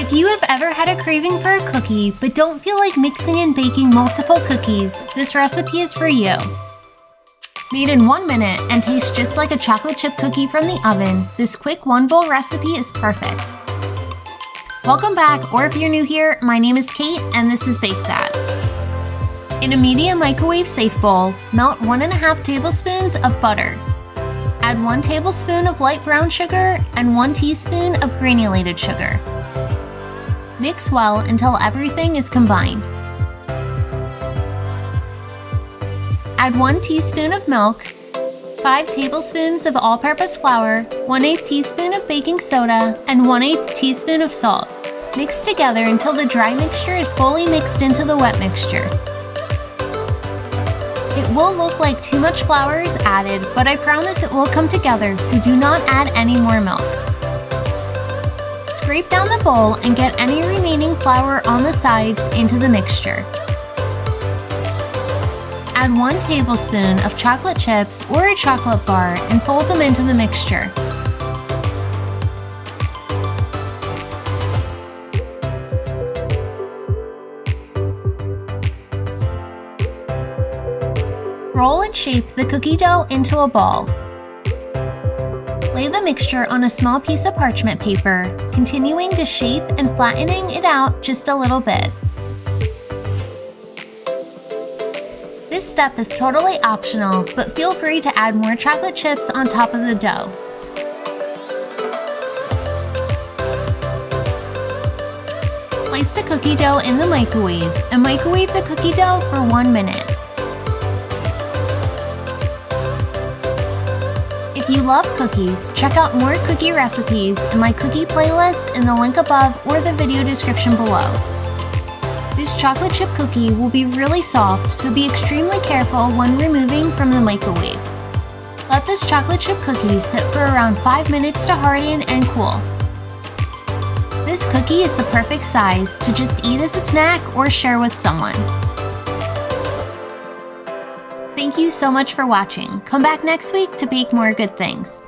If you have ever had a craving for a cookie but don't feel like mixing and baking multiple cookies, this recipe is for you. Made in 1 minute and tastes just like a chocolate chip cookie from the oven, this quick one-bowl recipe is perfect. Welcome back, or if you're new here, my name is Kate and this is Bake That. In a medium microwave safe bowl, melt 1.5 tablespoons of butter. Add 1 tablespoon of light brown sugar and 1 teaspoon of granulated sugar. Mix well until everything is combined. Add 1 teaspoon of milk, 5 tablespoons of all-purpose flour, 1/8 teaspoon of baking soda, and 1/8 teaspoon of salt. Mix together until the dry mixture is fully mixed into the wet mixture. It will look like too much flour is added, but I promise it will come together, so do not add any more milk. Scrape down the bowl and get any remaining flour on the sides into the mixture. Add 1 tablespoon of chocolate chips or a chocolate bar and fold them into the mixture. Roll and shape the cookie dough into a ball. Lay the mixture on a small piece of parchment paper, continuing to shape and flattening it out just a little bit. This step is totally optional, but feel free to add more chocolate chips on top of the dough. Place the cookie dough in the microwave and microwave the cookie dough for 1 minute. If you love cookies, check out more cookie recipes in my cookie playlist in the link above or the video description below. This chocolate chip cookie will be really soft, so be extremely careful when removing from the microwave. Let this chocolate chip cookie sit for around 5 minutes to harden and cool. This cookie is the perfect size to just eat as a snack or share with someone. Thank you so much for watching. Come back next week to bake more good things.